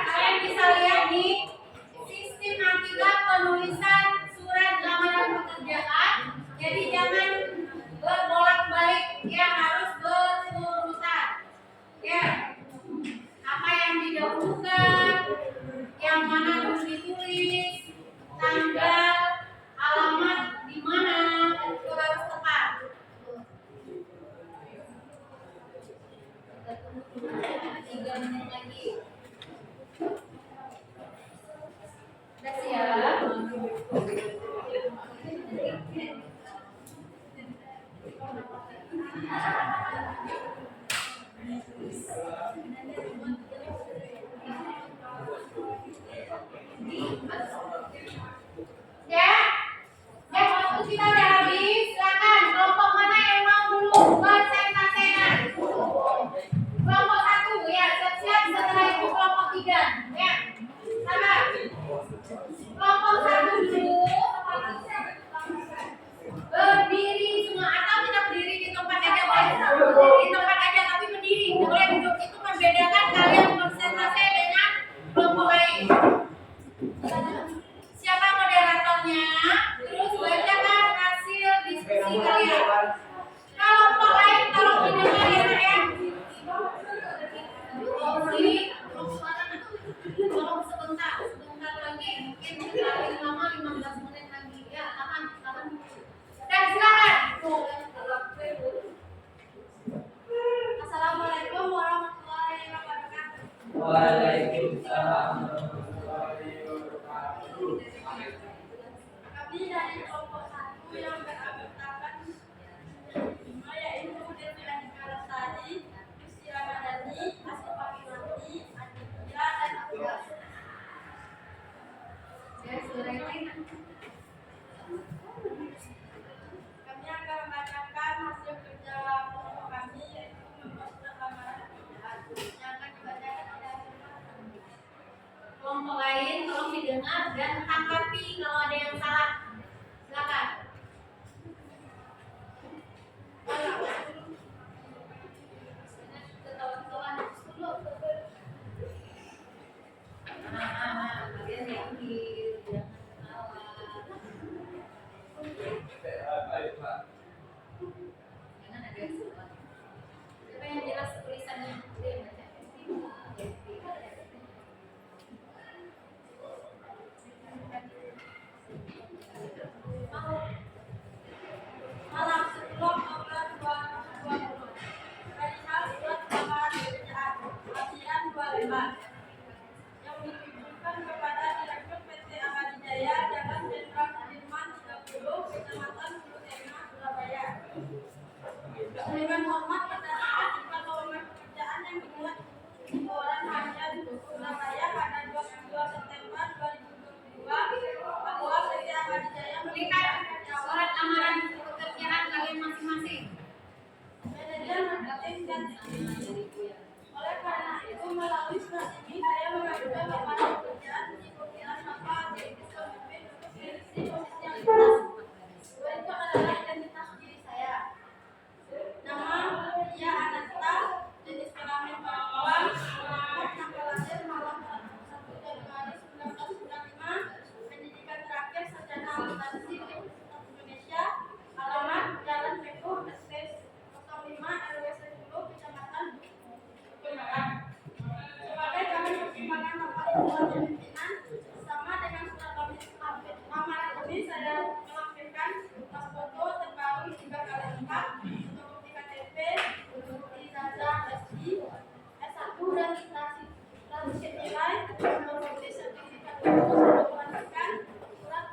Kalian bisa lihat di sistem akibat penulisan surat lamaran pekerjaan. Jadi jangan berbolak-balik, ya harus berurutan. Ya, apa yang didahulukan, yang mana harus ditulis, tanggal, alamat di mana itu harus tepat. kalian. Kelompok lain kalau didengar ya nak ya. Tolong sebentar lagi, mungkin paling lama 15 menit lagi ya. Tahan. Dan silakan. Assalamualaikum warahmatullahi wabarakatuh. Waalaikumsalam warahmatullahi wabarakatuh. Kami dari kelompok 1 yang beranggotakan 5 yaitu Devian Lestari, Lucy Ramadhani, Asyifa Kinanti, Aditya dan Abdullah. Kami akan membacakan hasil kerja kelompok kami yaitu membuat surat lamaran pekerjaan yang akan dibacakan oleh kelompok lain. Tolong didengar dan tanggapi kalau ada yang salah. Silakan. Kalian yang di jangan ada yang salah. Siapa yang jelas tulisannya? Malam 10 Oktober 2020. Perihal surat lamaran pekerjaan Ajian 25 yang ditujukan kepada Direktur PT Ahmad Jaya Jalan Jenderal Sudirman 30 Kecamatan Hulu Tengah, Surabaya. Dengan hormat berdasarkan iklan lowongan pekerjaan yang dibuat di Koran Harian Surabaya pada 22 September 2022 bahwa PT Ahmad Jaya memberikan surat lamaran pekerjaan kalian masing-masing. Manajer marketing dan oleh karena itu melalui surat ini saya mengajukan lamaran pekerjaan mengikuti apa jenis pemimpin untuk mengisi posisi yang jelas. Berikut adalah identitas diri saya. Nama Lia Ananta, jenis kelamin perempuan, tanggal lahir malam 1 Januari 1995, pendidikan terakhir sarjana akuntansi Universitas Indonesia, alamat Jalan Pekuh ST 05 RW 10 Kecamatan Pemerang. Sebagai kami pertimbangan Bapak Ibu pimpinan, sama dengan surat lamaran ini saya melampirkan tas foto terbaru 3 kali lipat, fotokopi KTP, bukti ijazah SD, S1 dan transit nilai, fotokopi sertifikat lulus pendidikan, surat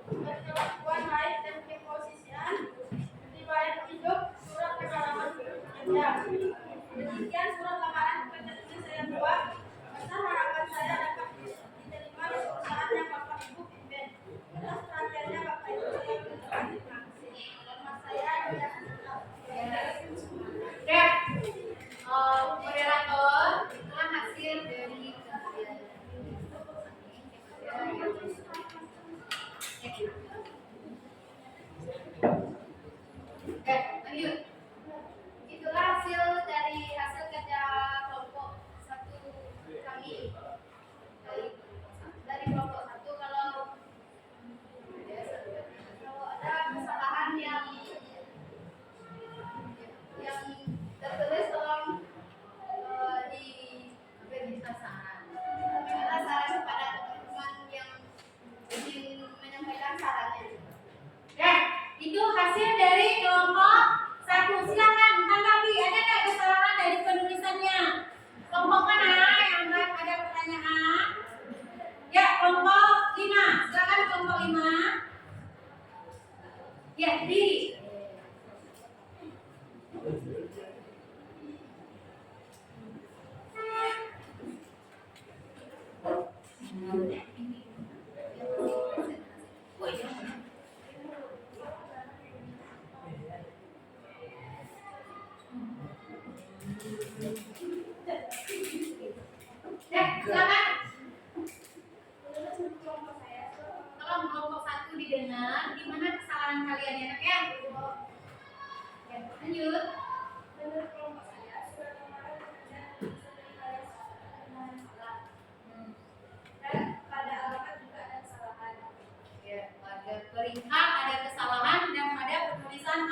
berkelakuan baik dan keposisian, riwayat hidup, surat pengalaman kerja. Demikian surat lamaran pekerjaan ini saya buat. Besar harapan saya dapat diterima di perusahaan yang Bapak Ibu pimpin. Atas perhatiannya Bapak Ibu saya berterima kasih. Nama saya Lia Ananta. Moderator, itulah hasil dari kajian. Lanjut. Itulah hasil kerja kelompok 1 kami. Dari kelompok 1 kalau ada kesalahan yang tertulis tolong diberi saran. Minta saran kepada teman-teman yang ingin menyampaikan sarannya. Itu hasil dari kelompok 1. Silakan tanggapi, ada nggak kesalahan dari penulisannya? Kelompok mana yang ada pertanyaan? Ya, kelompok 5. Silakan kelompok 5. Ya, diri. Silakan. Tolong kelompok 1 didengar di mana kesalahan kalian ya, nak ya. Lanjut. Menurut kelompok saya, surat lamaran pekerjaan dan pada alamat juga ada kesalahan. Ya, pada perihal ada kesalahan dan pada penulisan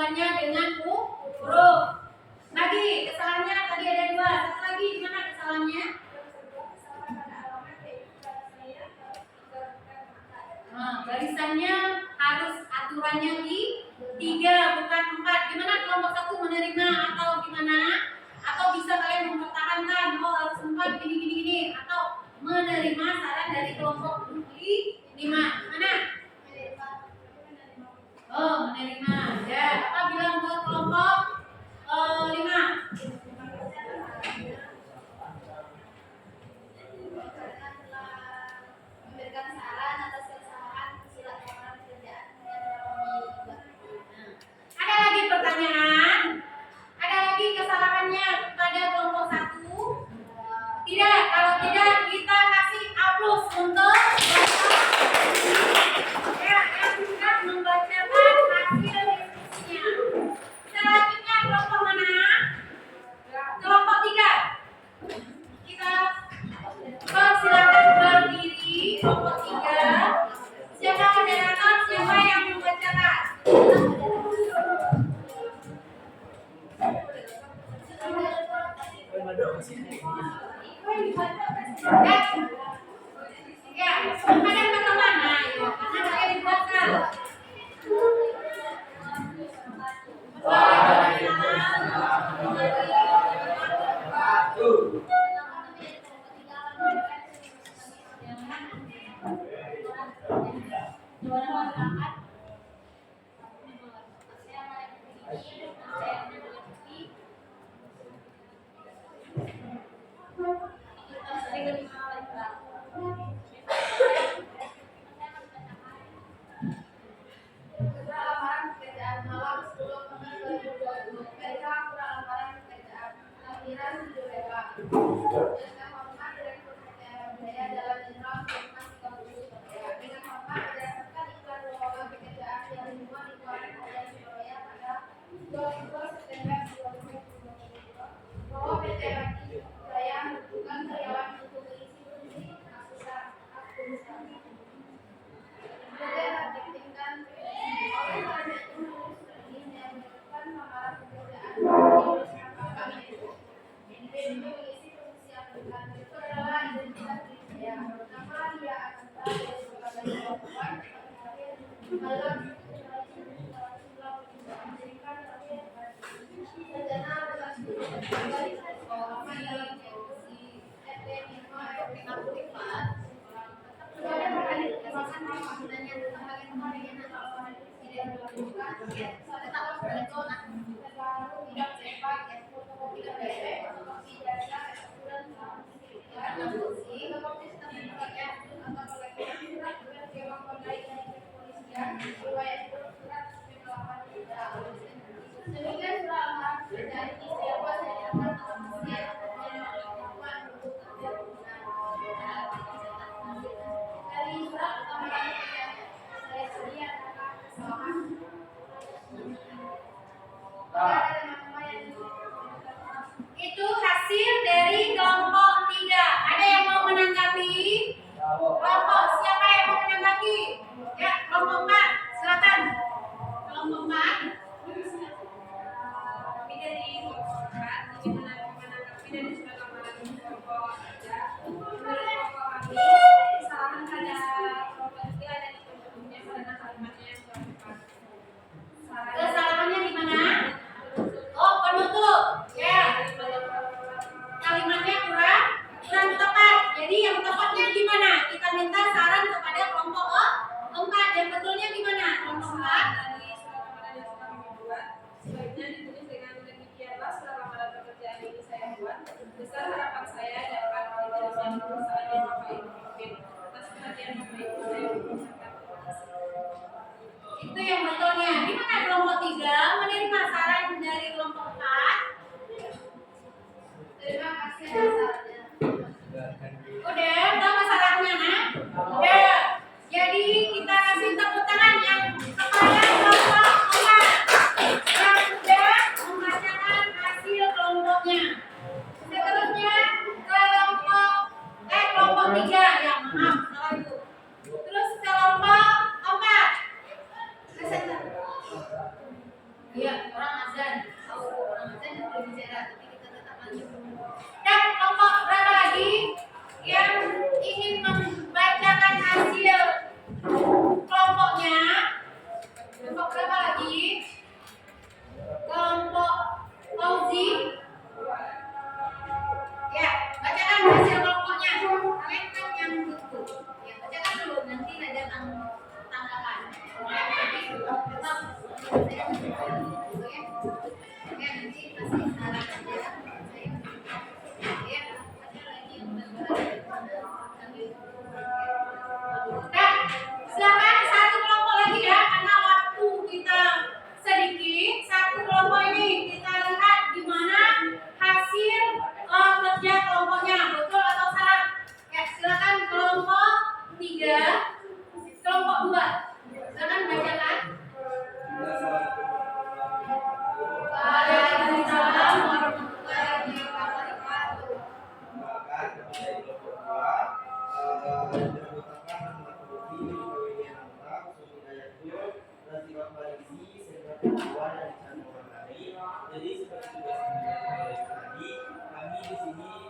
jawabannya dengan huruf. Lagi kesalahannya tadi ada 2. Satu lagi di mana kesalahannya? Barisannya harus aturannya di 3 bukan 4. Gimana kelompok 1 menerima atau gimana? Atau bisa kalian mempertahankan harus 4 gini atau menerima saran dari kelompok 5. Mana? Menerima. Ya, apa bilang ke kelompok 5? Memberikan saran atas kesalahan surat lamaran pekerjaan ada lagi pertanyaan? Ada lagi kesalahannya pada kelompok 1? Tidak. Kalau tidak kita kasih A+ untuk yang sudah membacakan hasil diskusinya. Selanjutnya kelompok mana? Kelompok 3. Kita silakan berdiri. Kelompok 3. Siapa moderator? Siapa yang membacakan? Ya, ada kata mana? Karena saya dibuatkan. Itu hasil dari kelompok 3. Ada yang mau menanggapi? Kelompok siapa yang mau menanggapi? Ya, kelompok 4. Silakan. Kelompok 4. Kami dari kelompok 4 menanggapi dari surat lamaran kelompok 3. Menurut kelompok kami, kesalahan pada kelompok 3 ada di kelompoknya karena kalimatnya yang kurang tepat. Kesalahannya di mana? Penutup. Ya. Kalimatnya kurang tepat. Jadi yang tepatnya gimana? Kita minta saran kepada kelompok 4. Dan betulnya gimana? Kelompok 4 dari surat lamaran yang sudah kami buat sebaiknya ditulis dengan demikianlah surat lamaran pekerjaan ini saya buat. Besar harapan saya dapat diterima di perusahaan yang Bapak Ibu pimpin. Atas perhatian Bapak Ibu saya mengucapkan terima kasih. Itu yang betulnya. Gimana kelompok 3 menerima saran dari kelompok 4? Terima kasih atas sarannya. Udah, tahu masalahnya, nah? Udah. Jadi kita kasih tepuk tangan yang kepada kelompok 4 yang sudah membacakan hasil kelompoknya. Seterusnya kelompok 3 ya, maaf, salah itu. Terus kelompok 4. Iya.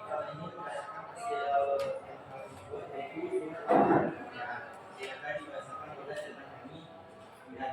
kalau ini berdasarkan hasil buat itu yang tadi berdasarkan pada data kami dan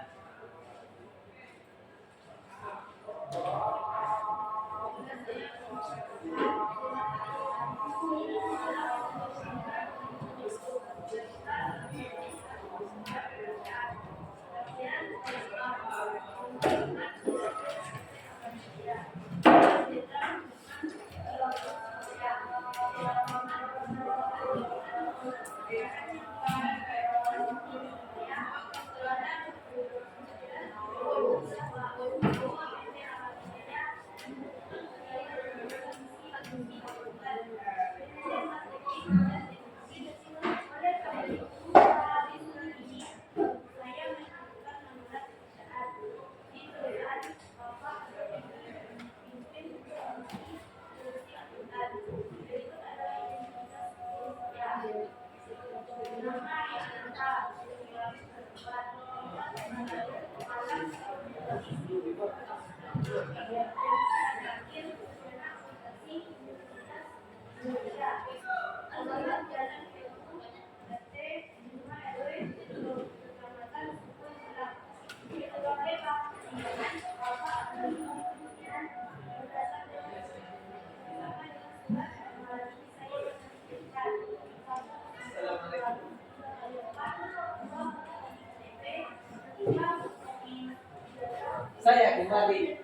saya kembali.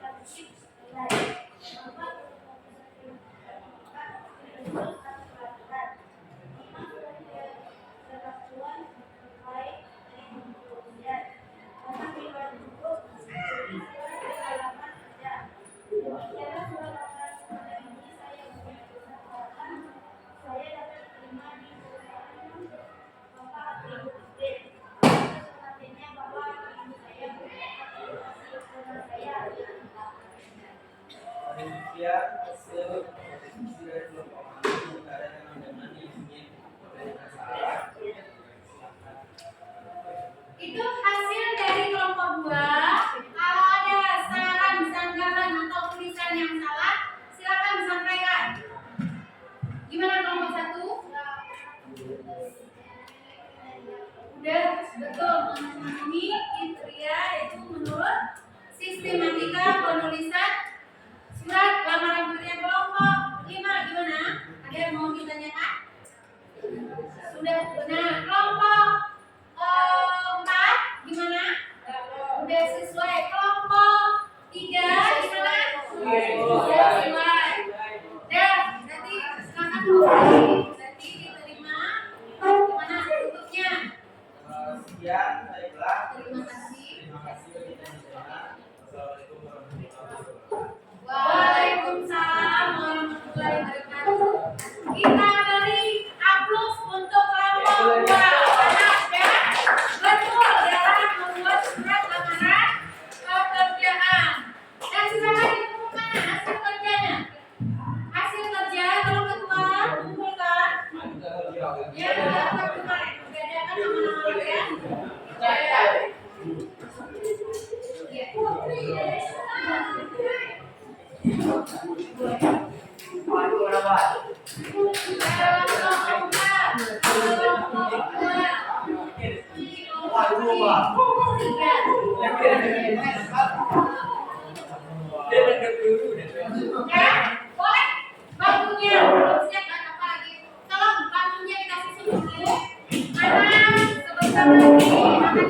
Demikian hasil revisi dari kelompok kami. Jika ada yang teman-teman yang ingin memberikan saran, silakan. Itu hasil dari kelompok 2. Kalau ada saran, sanggahan atau tulisan yang salah, silakan disampaikan. Gimana kelompok 1? Udah betul memahami kriteria itu menurut sistematika penulisan surat lamaran kerja kelompok 5. Gimana? Ada yang mau ditanyakan? Sudah benar. Kelompok 4 gimana? Udah sesuai. Kelompok 3 gimana? Sudah sesuai. Dan berarti silakan berarti diterima. Gimana tutupnya? Sekian, baiklah. Terima kasih. Terima kasih bagi teman-teman. Wassalamualaikum warahmatullahi wabarakatuh. Waalaikumsalam warahmatullahi wabarakatuh. Kita beri aplaus untuk kelompok 2 karena betul dalam membuat surat lamaran pekerjaan. Dan silakan ditemukan hasil kerjanya. Hasil kerja kalau ketua kumpulkan. Ya, kalau kemarin udah ada kan nama-nama ya. Boleh bangkunya, siap apa lagi? Tolong bangkunya kita susun dulu, karena sebentar lagi akan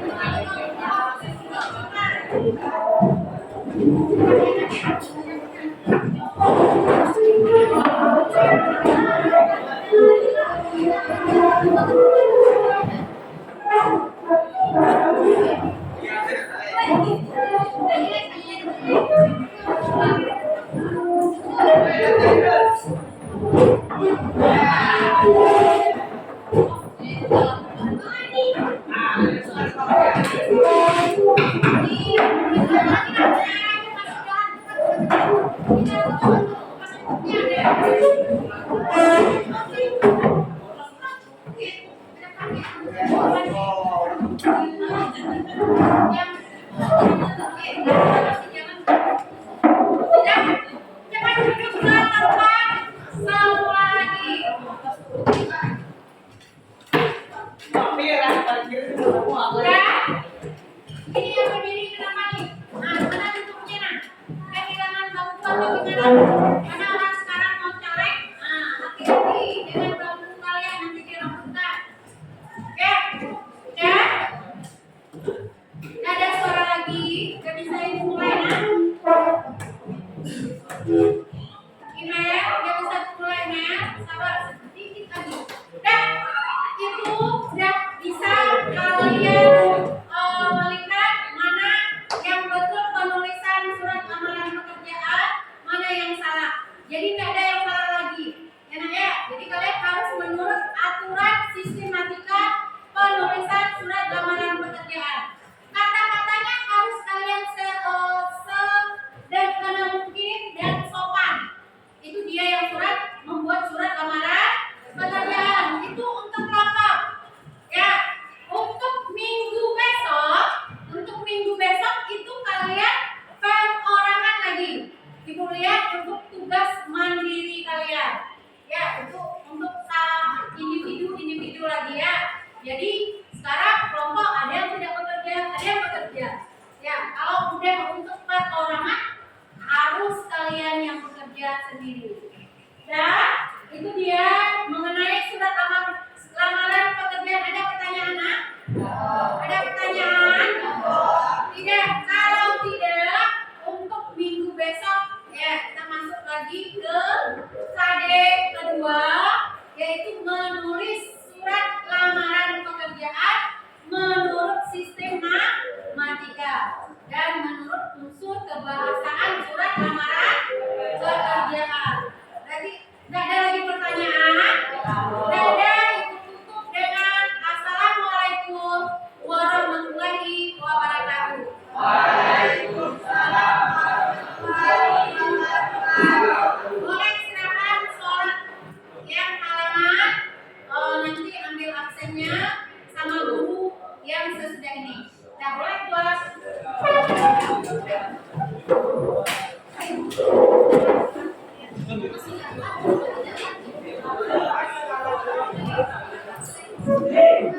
Jangan duduk di tempat. Udah? Ini yang berdiri kenapa nih? Nah, mana tutupnya nah? Kayak kehilangan bangku atau gimana? Karena orang sekarang mau caleg. Nah, hati-hati jangan bangku kalian nanti direbutan. Oke? Udah? Nggak ada suara lagi. Gak bisa ibu mulai nah? Email, gak bisa mulai email. Sabar sedikit lagi. Udah? Itu udah bisa kalian melihat mana yang betul penulisan surat lamaran pekerjaan, mana yang salah. Jadi tidak ada yang salah lagi. Ya, nah, ya. Jadi kalian harus menurut aturan sistematika penulisan surat lamaran pekerjaan. Kata-katanya harus kalian sederhana mungkin dan sopan. Itu dia yang membuat surat lamaran pekerjaan. Itu untuk lengkap. Ya, untuk minggu besok itu kalian perorangan lagi. Ibu lihat untuk tugas mandiri kalian. Ya, itu untuk individu lagi ya. Jadi sekarang kelompok ada yang tidak bekerja, ada yang bekerja. Ya, kalau udah untuk perorangan harus kalian yang bekerja sendiri. Dan itu dia mengenai surat lamaran pekerjaan. Ada pertanyaan, Nak? Ada pertanyaan? Tidak. Kalau tidak, untuk minggu besok ya kita masuk lagi ke KD kedua, yaitu menulis surat lamaran pekerjaan menurut sistem matematika dan menurut unsur kebahasaan surat lamaran pekerjaan. Berarti nggak ada lagi pertanyaan? Nggak ada. Ibu tutup dengan Assalamualaikum warahmatullahi wabarakatuh. Waalaikumsalam warahmatullahi wabarakatuh. Boleh silakan sholat yang halaman nanti ambil absennya sama guru yang sesudah ini. Nah, boleh buat Hey!